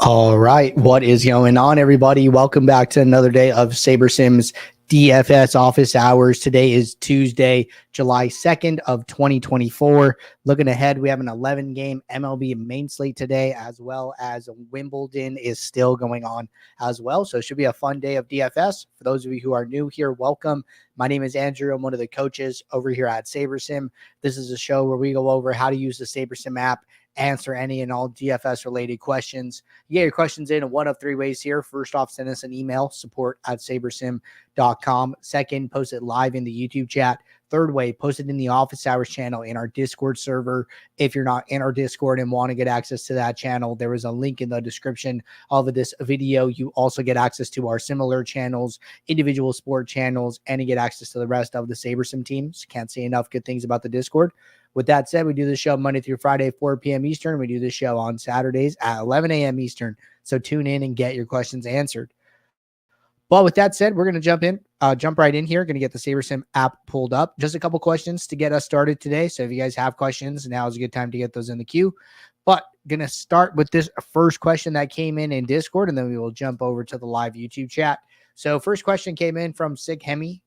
All right. What is going on, everybody? Welcome back to another day of SaberSim's DFS office hours. Today is Tuesday, July 2nd of 2024. Looking ahead, we have an 11-game MLB main slate today, as well as Wimbledon is still going on as well. So it should be a fun day of DFS. For those of you who are new here, welcome. My name is Andrew. I'm one of the coaches over here at SaberSim. This is a show where we go over how to use the SaberSim app, answer any and all DFS related questions. You get your questions in one of three ways here. First off, send us an email, support@sabersim.com. Second, post it live in the YouTube chat. Third way, post it in the office hours channel in our Discord server. If you're not in our Discord and want to get access to that channel, there is a link in the description of this video. You also get access to our similar channels, individual sport channels, and you get access to the rest of the SaberSim teams. Can't say enough good things about the Discord. With that said, we do this show Monday through Friday, 4 p.m. Eastern. We do this show on Saturdays at 11 a.m. Eastern. So tune in and get your questions answered. But with that said, we're going to jump right in here. Going to get the SaberSim app pulled up. Just a couple questions to get us started today. So if you guys have questions, now is a good time to get those in the queue. But going to start with this first question that came in Discord, and then we will jump over to the live YouTube chat. So first question came in from Sig Hemi.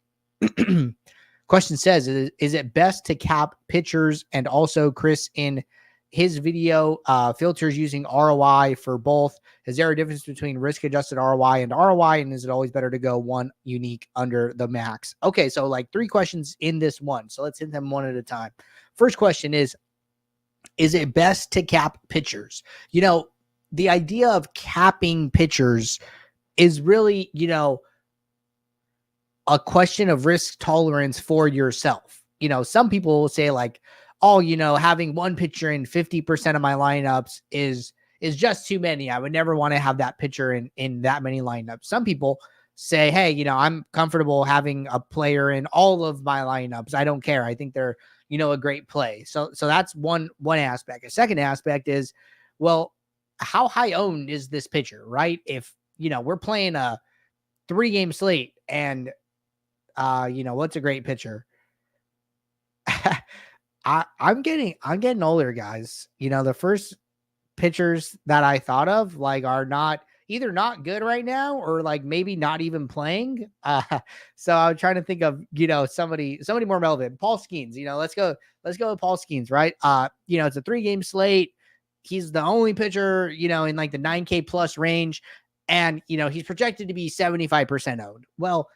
Question says, is it best to cap pitchers? And also Chris in his video filters using ROI for both. Is there a difference between risk adjusted ROI and ROI? And is it always better to go one unique under the max? Okay, so like three questions in this one. So let's hit them one at a time. First question is it best to cap pitchers? You know, the idea of capping pitchers is really, a question of risk tolerance for yourself. Some people will say like, oh, having one pitcher in 50% of my lineups is just too many. I would never want to have that pitcher in that many lineups. Some people say, hey, I'm comfortable having a player in all of my lineups. I don't care. I think they're, a great play. So that's one aspect. A second aspect is, well, how high owned is this pitcher, right? If, we're playing a 3-game slate and what's a great pitcher? I'm getting older, guys. The first pitchers that I thought of are either not good right now or maybe not even playing. So I'm trying to think of, somebody more relevant. Paul Skeens, let's go with Paul Skeens, right? It's a 3-game slate. He's the only pitcher, in the 9K plus range. And, he's projected to be 75% owned. Well,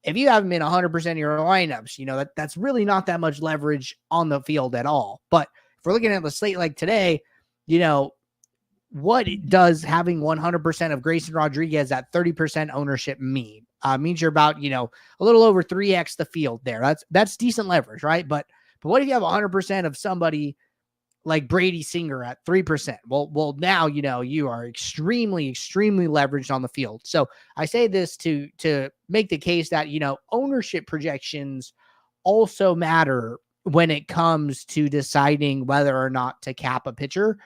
if you have him in 100% of your lineups, that's really not that much leverage on the field at all. But if we're looking at the slate like today, what does having 100% of Grayson Rodriguez at 30% ownership mean? Means you're about, a little over 3x the field there. That's decent leverage, right? But what if you have 100% of somebody like Brady Singer at 3%? Well, now, you are extremely, extremely leveraged on the field. So I say this to make the case that, ownership projections also matter when it comes to deciding whether or not to cap a pitcher.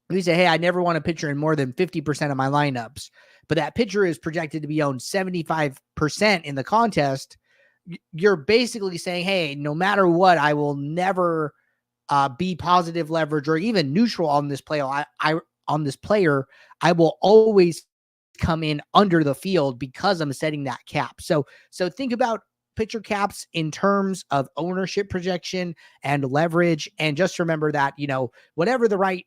You say, hey, I never want a pitcher in more than 50% of my lineups, but that pitcher is projected to be owned 75% in the contest. You're basically saying, hey, no matter what, I will never be positive leverage or even neutral on this player. I will always come in under the field because I'm setting that cap. So think about pitcher caps in terms of ownership projection and leverage. And just remember that, whatever the right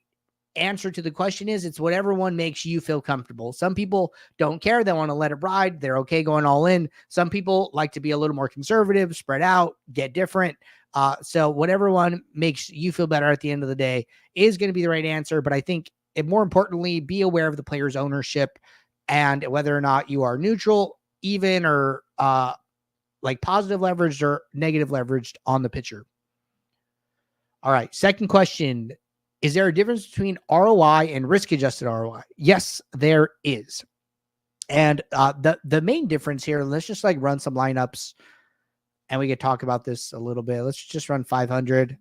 answer to the question is, it's whatever one makes you feel comfortable. Some people don't care. They want to let it ride. They're okay going all in. Some people like to be a little more conservative, spread out, get different. So whatever one makes you feel better at the end of the day is going to be the right answer. But I think, and more importantly, be aware of the player's ownership and whether or not you are neutral, even, or positive leveraged or negative leveraged on the pitcher. All right. Second question. Is there a difference between ROI and risk-adjusted ROI? Yes, there is. And the main difference here, let's just run some lineups and we could talk about this a little bit. Let's just run 500.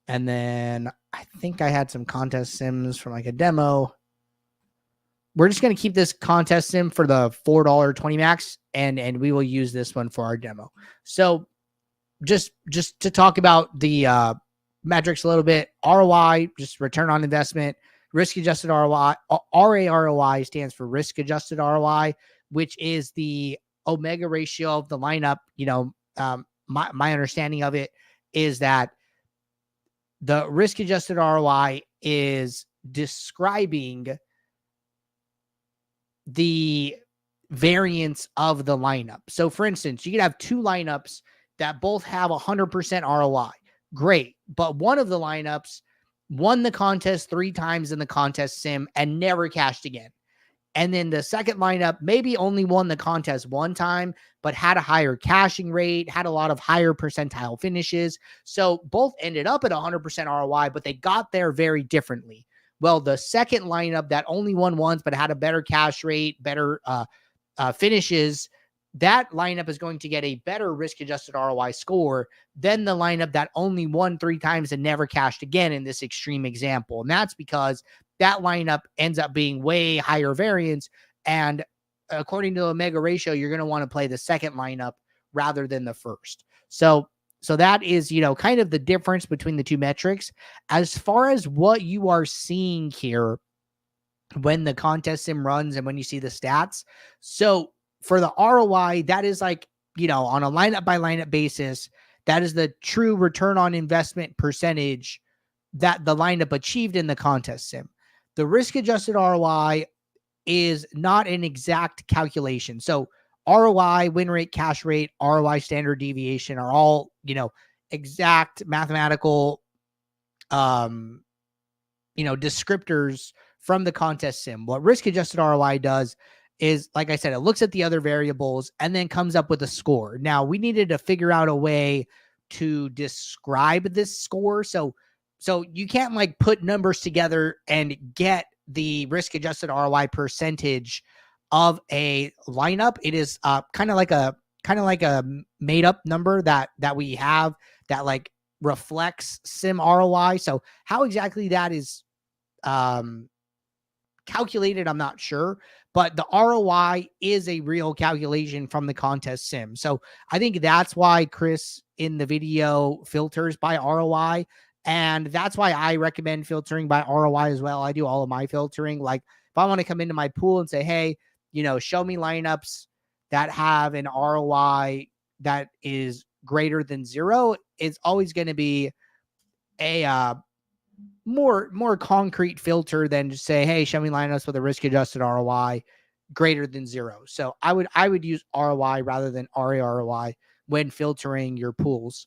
And then I think I had some contest sims from a demo. We're just going to keep this contest sim for the $4.20 max, and we will use this one for our demo. So just to talk about the metrics a little bit. ROI, just return on investment. Risk adjusted ROI, RAROI stands for risk adjusted ROI, which is the omega ratio of the lineup. My understanding of it is that the risk adjusted ROI is describing the variance of the lineup. So for instance, you could have two lineups that both have 100% ROI. Great. But one of the lineups won the contest 3 times in the contest sim and never cashed again. And then the second lineup maybe only won the contest 1 time, but had a higher cashing rate, had a lot of higher percentile finishes. So both ended up at 100% ROI, but they got there very differently. Well, the second lineup that only won once, but had a better cash rate, better finishes, that lineup is going to get a better risk-adjusted ROI score than the lineup that only won 3 times and never cashed again in this extreme example. And that's because that lineup ends up being way higher variance. And according to the omega ratio, you're going to want to play the second lineup rather than the first. So that is, kind of the difference between the two metrics. As far as what you are seeing here when the contest sim runs and when you see the stats. So for the ROI, that is like, on a lineup by lineup basis, that is the true return on investment percentage that the lineup achieved in the contest sim. The risk adjusted ROI is not an exact calculation. So ROI, win rate, cash rate, ROI standard deviation are all, exact mathematical, descriptors from the contest sim. What risk adjusted ROI does is, like I said, it looks at the other variables and then comes up with a score. Now, we needed to figure out a way to describe this score. So you can't like put numbers together and get the risk adjusted ROI percentage of a lineup. It is kind of like a made up number that we have that like reflects sim ROI. So how exactly that is calculated, I'm not sure, but the ROI is a real calculation from the contest sim. So I think that's why Chris in the video filters by ROI. And that's why I recommend filtering by ROI as well. I do all of my filtering. Like if I want to come into my pool and say, hey, show me lineups that have an ROI that is greater than 0, it's always going to be a more concrete filter than just say, hey, show me lineups with a risk adjusted ROI greater than 0. So I would use ROI rather than RAROI when filtering your pools.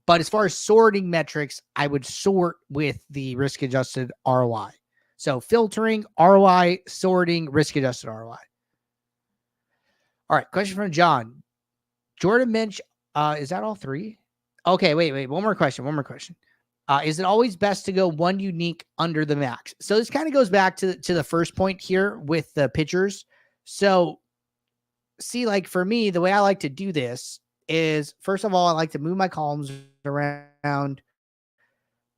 But as far as sorting metrics, I would sort with the risk adjusted ROI. So filtering, ROI, sorting, risk adjusted ROI. All right. Question from John. Jordan Minch, is that all 3? Okay, wait. One more question. Is it always best to go 1 unique under the max? So this kind of goes back to the first point here with the pitchers. So see, like for me, the way I like to do this is, first of all, I like to move my columns around.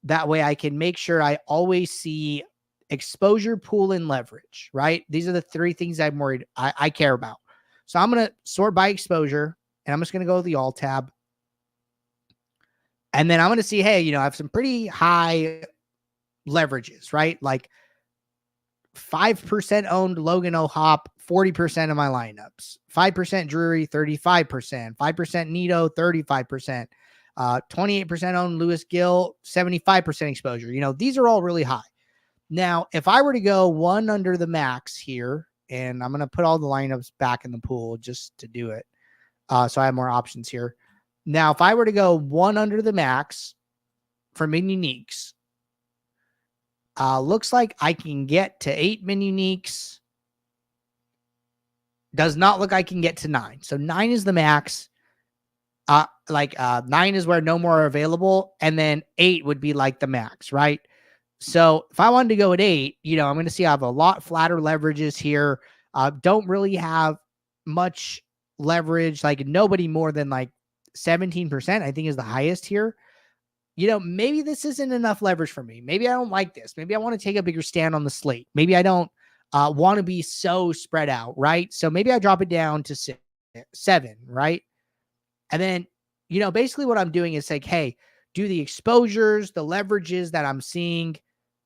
That way I can make sure I always see exposure, pool, and leverage, right? These are the 3 things I care about. So I'm going to sort by exposure, and I'm just going to go to the all tab. And then I'm going to see, hey, I have some pretty high leverages, right? Like 5% owned Logan O'Hop, 40% of my lineups, 5% Drury, 35%, 5% Nito, 35%, 28% owned Lewis Gill, 75% exposure. These are all really high. Now, if I were to go 1 under the max here, and I'm going to put all the lineups back in the pool just to do it. So I have more options here. Now, if I were to go 1 under the max for min uniques, looks like I can get to 8 min uniques. Does not look like I can get to 9. So 9 is the max. 9 is where no more are available. And then 8 would be like the max, right? So if I wanted to go at 8, I'm going to see I have a lot flatter leverages here. Don't really have much leverage, like nobody more than like 17%, I think is the highest here. Maybe this isn't enough leverage for me. Maybe I don't like this. Maybe I want to take a bigger stand on the slate. Maybe I don't want to be so spread out, right? So maybe I drop it down to 7, right? And then, basically what I'm doing is like, hey, do the exposures, the leverages that I'm seeing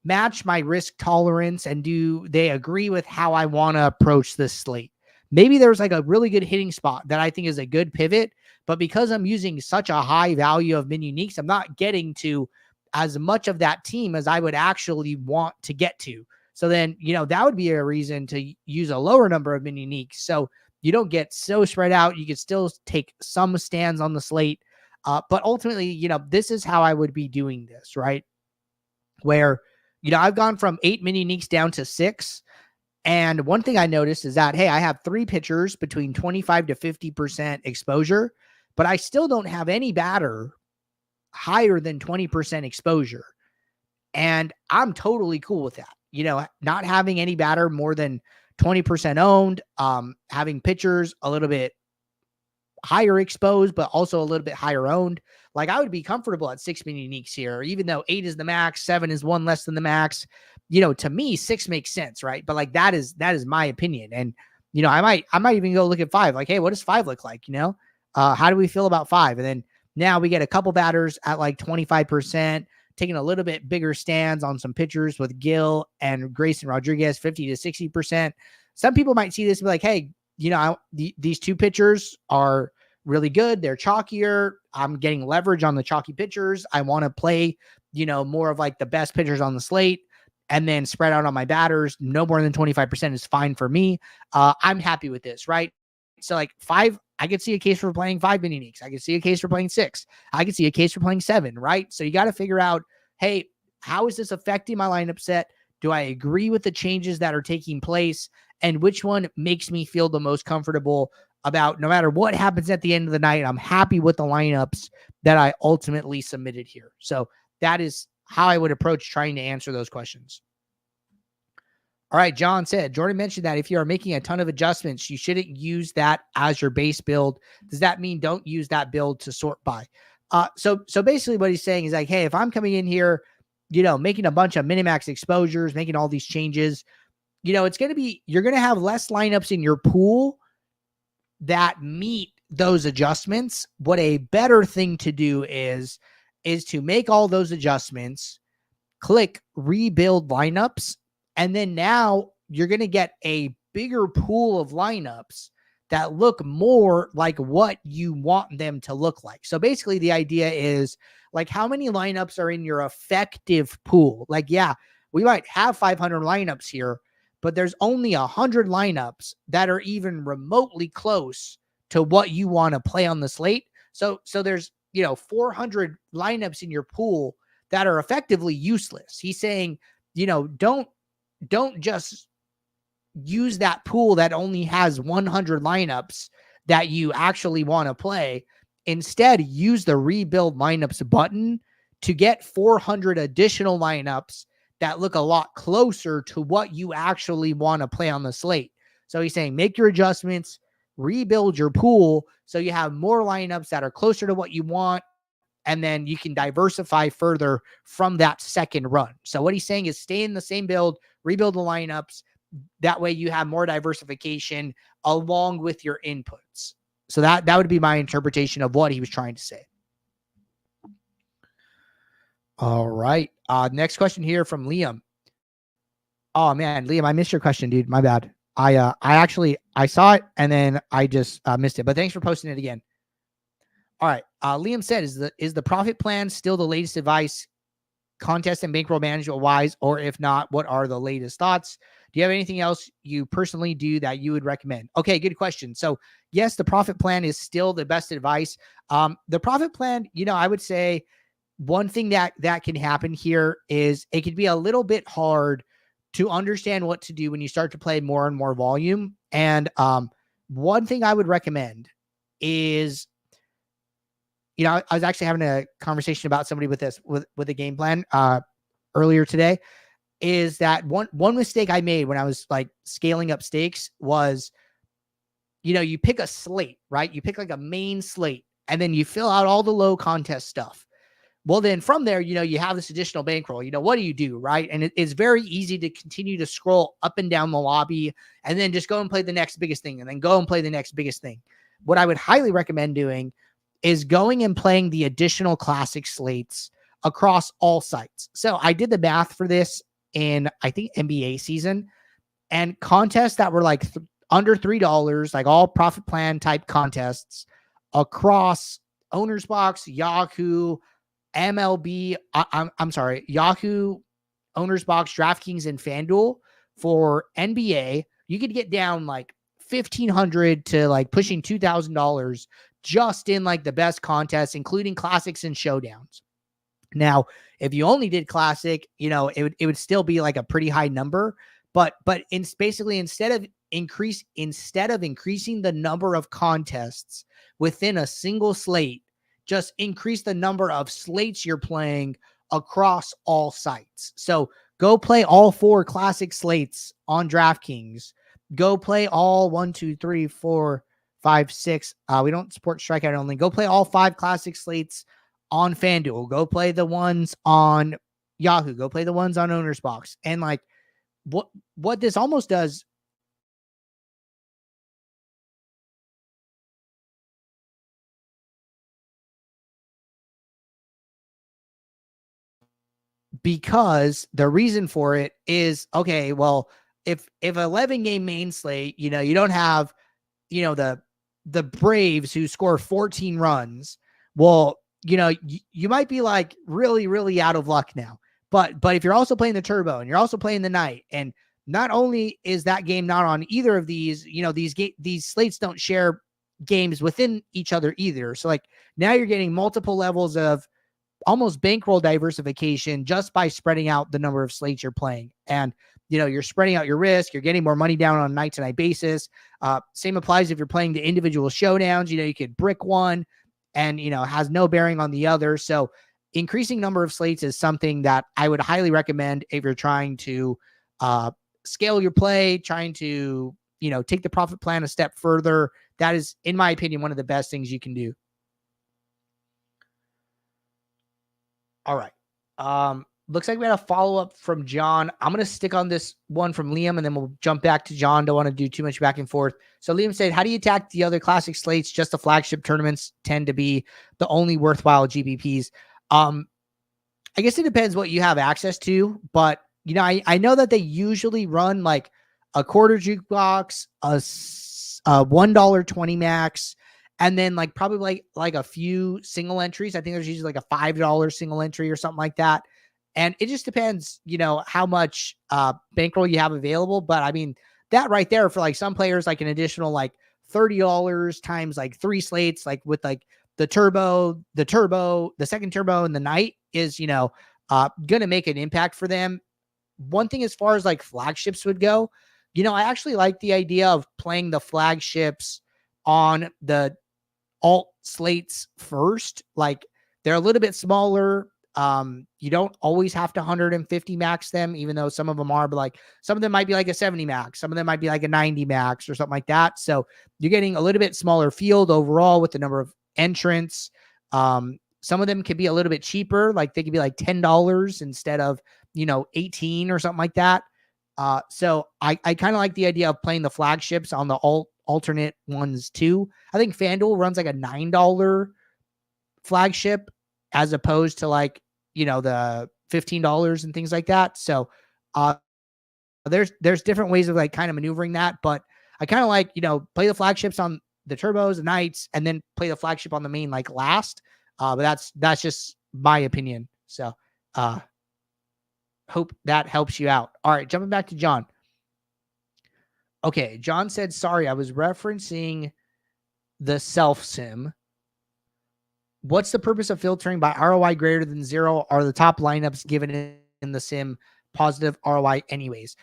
match my risk tolerance, and do they agree with how I want to approach this slate? Maybe there's like a really good hitting spot that I think is a good pivot, but because I'm using such a high value of min uniques, I'm not getting to as much of that team as I would actually want to get to. So then, that would be a reason to use a lower number of min uniques. So you don't get so spread out. You can still take some stands on the slate. But ultimately, this is how I would be doing this, right? Where, I've gone from 8 min uniques down to 6. And one thing I noticed is that, hey, I have 3 pitchers between 25 to 50% exposure, but I still don't have any batter higher than 20% exposure. And I'm totally cool with that. Not having any batter more than 20% owned, having pitchers a little bit higher exposed, but also a little bit higher owned. Like, I would be comfortable at 6 min uniques here, even though 8 is the max, 7 is one less than the max. To me, 6 makes sense, right? But like, that is my opinion. And, I might even go look at 5. Like, hey, what does 5 look like? How do we feel about 5? And then now we get a couple batters at like 25%, taking a little bit bigger stands on some pitchers with Gil and Grayson Rodriguez, 50 to 60%. Some people might see this and be like, hey, these 2 pitchers are really good. They're chalkier. I'm getting leverage on the chalky pitchers. I want to play, more of like the best pitchers on the slate and then spread out on my batters. No more than 25% is fine for me. I'm happy with this, right? So like 5, I could see a case for playing 5 min uniques. I could see a case for playing 6. I could see a case for playing 7, right? So you got to figure out, hey, how is this affecting my lineup set? Do I agree with the changes that are taking place? And which one makes me feel the most comfortable about, no matter what happens at the end of the night, I'm happy with the lineups that I ultimately submitted here. So that is how I would approach trying to answer those questions. All right, John said, Jordan mentioned that if you are making a ton of adjustments, you shouldn't use that as your base build. Does that mean don't use that build to sort by? So basically what he's saying is like, hey, if I'm coming in here, making a bunch of minimax exposures, making all these changes, you're going to have less lineups in your pool that meet those adjustments. What a better thing to do is to make all those adjustments, click rebuild lineups, and then now you're going to get a bigger pool of lineups that look more like what you want them to look like. So basically the idea is like, how many lineups are in your effective pool? Like, yeah, we might have 500 lineups here, but there's only 100 lineups that are even remotely close to what you want to play on the slate. So there's, 400 lineups in your pool that are effectively useless. He's saying, don't just use that pool that only has 100 lineups that you actually want to play. Instead, use the rebuild lineups button to get 400 additional lineups that look a lot closer to what you actually want to play on the slate. So he's saying, make your adjustments, rebuild your pool so you have more lineups that are closer to what you want, and then you can diversify further from that second run. So what he's saying is stay in the same build, rebuild the lineups. That way you have more diversification along with your inputs. So that would be my interpretation of what he was trying to say. All right. Next question here from Liam. Oh man, Liam, I missed your question, dude. My bad. I saw it and then I just missed it, but thanks for posting it again. All right. Liam said, is the profit plan still the latest advice, contest and bankroll management wise, or if not, what are the latest thoughts? Do you have anything else you personally do that you would recommend? Okay, good question. So yes, the profit plan is still the best advice. The profit plan, I would say one thing that can happen here is it could be a little bit hard to understand what to do when you start to play more and more volume. And one thing I would recommend is, I was actually having a conversation about somebody with this, with a game plan earlier today, is that one mistake I made when I was like scaling up stakes was, you pick a slate, right? You pick like a main slate and then you fill out all the low contest stuff. Well, then from there, you have this additional bankroll. What do you do, right? And it's very easy to continue to scroll up and down the lobby and then just go and play the next biggest thing and then go and play the next biggest thing. What I would highly recommend doing is going and playing the additional classic slates across all sites. So I did the math for this in, I think, NBA season, and contests that were like under $3, like all profit plan type contests across Owner's Box, Yahoo, MLB, I'm sorry, Yahoo, Owner's Box, DraftKings, and FanDuel. For NBA, you could get down like $1,500 to like pushing $2,000 just in like the best contests, including classics and showdowns. Now, if you only did classic, it would still be like a pretty high number, but in basically instead of increasing the number of contests within a single slate, just increase the number of slates you're playing across all sites. So go play all 4 classic slates on DraftKings. Go play all 1, 2, 3, 4, 5, 6. We don't support strikeout only. Go play all 5 classic slates on FanDuel. Go play the ones on Yahoo. Go play the ones on Owner's Box. And like what this almost does, because the reason for it is, okay, well, if 11 game main slate, you don't have, the Braves who score 14 runs. Well, you might be like really, really out of luck now. But if you're also playing the turbo and you're also playing the night, and not only is that game not on either of these, these slates don't share games within each other either. So like now you're getting multiple levels of almost bankroll diversification just by spreading out the number of slates you're playing. And, you're spreading out your risk. You're getting more money down on a night to night basis. Same applies if you're playing the individual showdowns. You could brick one and, has no bearing on the other. So increasing number of slates is something that I would highly recommend if you're trying to scale your play, trying to, take the profit plan a step further. That is, in my opinion, one of the best things you can do. All right. Looks like we had a follow-up from John. I'm going to stick on this one from Liam, and then we'll jump back to John. Don't want to do too much back and forth. So Liam said, how do you attack the other classic slates? Just the flagship tournaments tend to be the only worthwhile GPPs. I guess it depends what you have access to, but I know that they usually run like a quarter jukebox, a $1.20 max, and then like probably like a few single entries. I think there's usually like a $5 single entry or something like that. And it just depends, how much bankroll you have available. But I mean, that right there for like some players, like an additional like $30 times like 3 slates, like with like the second turbo and the night is, going to make an impact for them. One thing as far as like flagships would go, I actually like the idea of playing the flagships on the alt slates first. Like they're a little bit smaller. You don't always have to 150 max them, even though some of them are, but like some of them might be like a 70 max, some of them might be like a 90 max or something like that. So you're getting a little bit smaller field overall with the number of entrants. Some of them could be a little bit cheaper, like they could be like $10 instead of 18 or something like that. So I kind of like the idea of playing the flagships on the alternate ones too. I think FanDuel runs like a $9 flagship as opposed to like, the $15 and things like that. So there's different ways of like kind of maneuvering that, but I kind of like, play the flagships on the turbos, the nights, and then play the flagship on the main like last. But that's just my opinion. So hope that helps you out. All right, jumping back to John. Okay, John said, sorry, I was referencing the self sim. What's the purpose of filtering by ROI greater than 0? Are the top lineups given in the sim positive ROI anyways?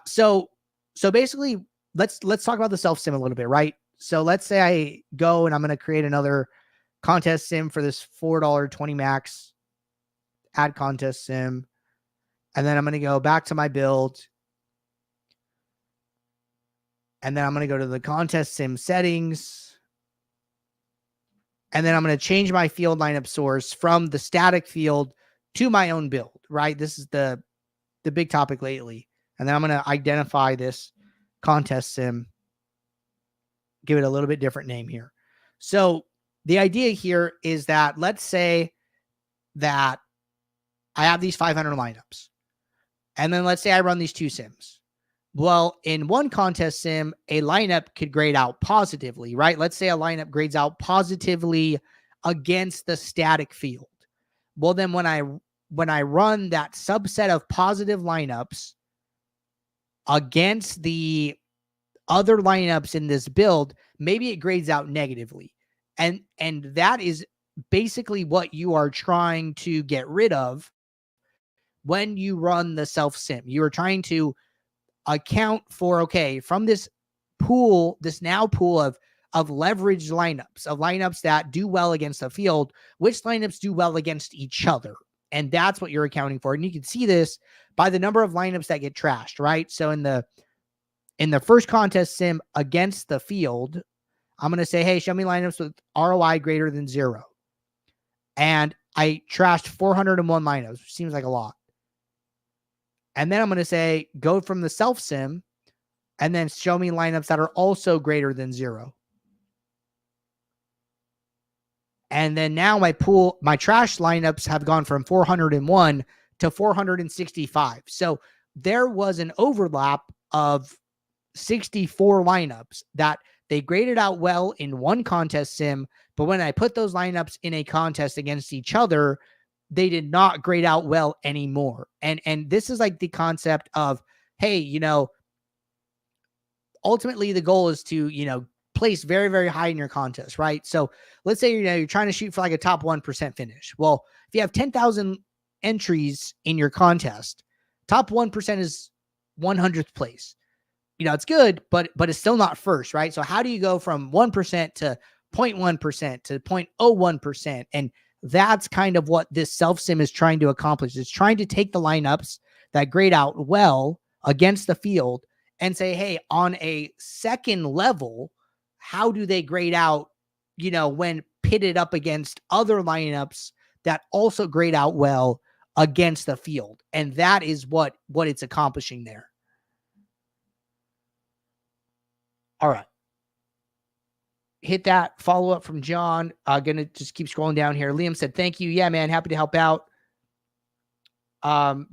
So basically, let's talk about the self sim a little bit, right? So let's say I go and I'm going to create another contest sim for this $4.20 max, add contest sim, and then I'm going to go back to my build, and then I'm going to go to the contest sim settings. And then I'm going to change my field lineup source from the static field to my own build, right? This is the big topic lately. And then I'm going to identify this contest sim, give it a little bit different name here. So the idea here is that let's say that I have these 500 lineups, and then let's say I run these 2 sims. Well, in one contest sim, a lineup could grade out positively, right? Let's say a lineup grades out positively against the static field. Well, then when I run that subset of positive lineups against the other lineups in this build, maybe it grades out negatively. And that is basically what you are trying to get rid of when you run the self sim. You are trying to account for, okay, from this pool, this now pool of leveraged lineups that do well against the field, which lineups do well against each other. And that's what you're accounting for. And you can see this by the number of lineups that get trashed, right? So in the first contest sim against the field, I'm going to say, hey, show me lineups with ROI greater than 0. And I trashed 401 lineups, which seems like a lot. And then I'm going to say, go from the self sim and then show me lineups that are also greater than 0. And then now my trash lineups have gone from 401 to 465. So there was an overlap of 64 lineups that they graded out well in one contest sim, but when I put those lineups in a contest against each other, they did not grade out well anymore. And this is like the concept of, hey, ultimately the goal is to, place very, very high in your contest, right? So let's say, you're trying to shoot for like a top 1% finish. Well, if you have 10,000 entries in your contest, top 1% is 100th place. It's good, but it's still not first, right? So how do you go from 1% to 0.1% to 0.01%? And that's kind of what this self sim is trying to accomplish. It's trying to take the lineups that grade out well against the field and say, hey, on a second level, how do they grade out, when pitted up against other lineups that also grade out well against the field? And that is what it's accomplishing there. All right. Hit that follow up from John. Gonna just keep scrolling down here. Liam said, thank you. Yeah, man. Happy to help out.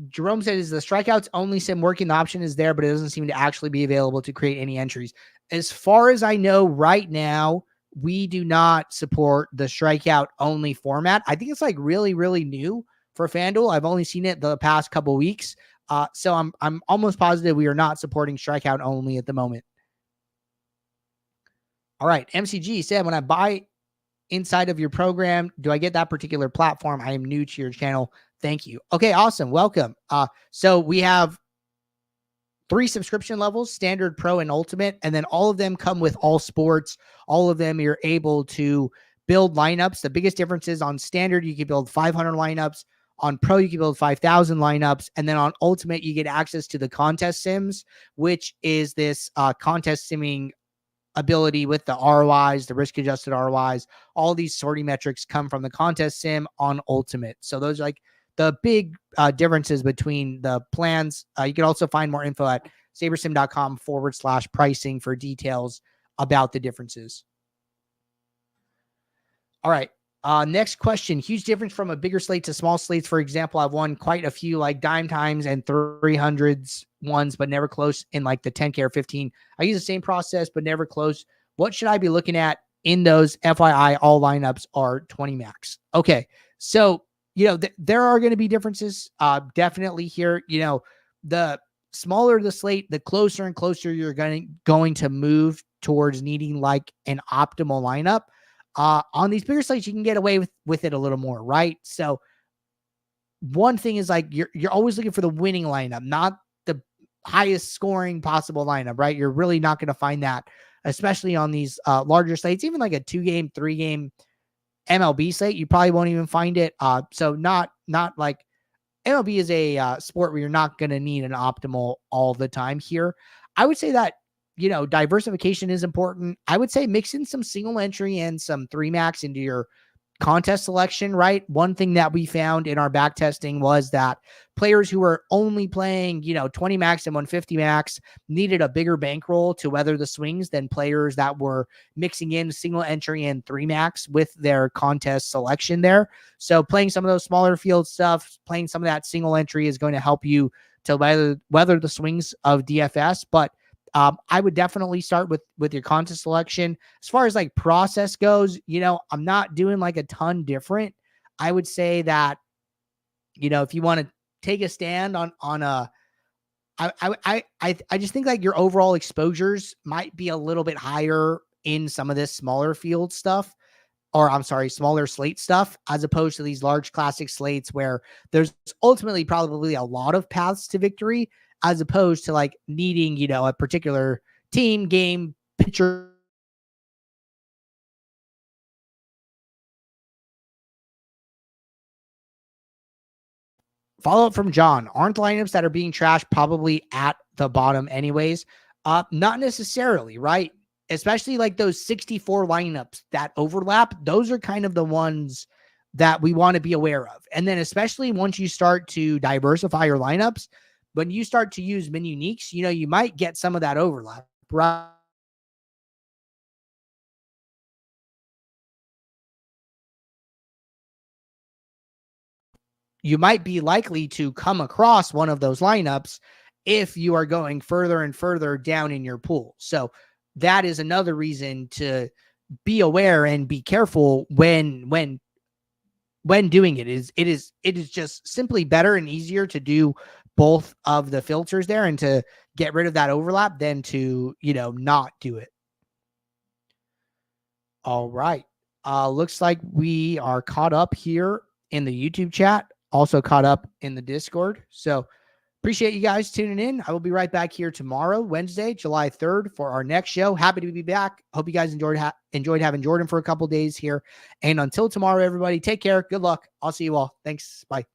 Jerome said, is the strikeouts only sim working? The option is there, but it doesn't seem to actually be available to create any entries. As far as I know right now, we do not support the strikeout only format. I think it's like really, really new for FanDuel. I've only seen it the past couple weeks. So I'm almost positive we are not supporting strikeout only at the moment. All right. MCG said, when I buy inside of your program, do I get that particular platform? I am new to your channel. Thank you. Okay, awesome. Welcome. So we have 3 subscription levels, standard, pro, and ultimate, and then all of them come with all sports. All of them, you're able to build lineups. The biggest difference is on standard, you can build 500 lineups. On pro, you can build 5,000 lineups. And then on ultimate, you get access to the contest sims, which is this contest simming ability with the ROIs, the risk adjusted ROIs. All these sorting metrics come from the contest sim on ultimate. So those are like the big differences between the plans. You can also find more info at sabersim.com/pricing for details about the differences. All right. Next question. Huge difference from a bigger slate to small slates. For example, I've won quite a few like dime times and 300s ones, but never close in like the 10K or 15. I use the same process, but never close. What should I be looking at in those? FYI, all lineups are 20 max. Okay. So, there are going to be differences definitely here. The smaller the slate, the closer and closer you're going to move towards needing like an optimal lineup. On these bigger slates, you can get away with it a little more, right? So one thing is like you're always looking for the winning lineup, not the highest scoring possible lineup, right? You're really not going to find that, especially on these larger slates. Even like a 2-game, 3-game MLB slate, you probably won't even find it. So not like MLB is a sport where you're not going to need an optimal all the time here. I would say that diversification is important. I would say mix in some single entry and some 3 max into your contest selection, right? One thing that we found in our back testing was that players who were only playing, 20 max and 150 max needed a bigger bankroll to weather the swings than players that were mixing in single entry and 3 max with their contest selection there. So playing some of those smaller field stuff, playing some of that single entry is going to help you to weather the swings of DFS. But I would definitely start with your contest selection. As far as like process goes, I'm not doing like a ton different. I would say that, if you want to take a stand on a, I just think like your overall exposures might be a little bit higher in some of this smaller field stuff, or I'm sorry, smaller slate stuff, as opposed to these large classic slates where there's ultimately probably a lot of paths to victory, as opposed to like needing, a particular team, game, pitcher. Follow up from John. Aren't lineups that are being trashed probably at the bottom anyways? Not necessarily, right? Especially like those 64 lineups that overlap. Those are kind of the ones that we want to be aware of. And then especially once you start to diversify your lineups, when you start to use min uniques, you might get some of that overlap, right? You might be likely to come across one of those lineups if you are going further and further down in your pool. So that is another reason to be aware and be careful when doing it. It is just simply better and easier to do both of the filters there and to get rid of that overlap than to, not do it. All right. Looks like we are caught up here in the YouTube chat, also caught up in the Discord. So appreciate you guys tuning in. I will be right back here tomorrow, Wednesday, July 3rd, for our next show. Happy to be back. Hope you guys enjoyed having Jordan for a couple days here. And until tomorrow, everybody, take care. Good luck. I'll see you all. Thanks. Bye.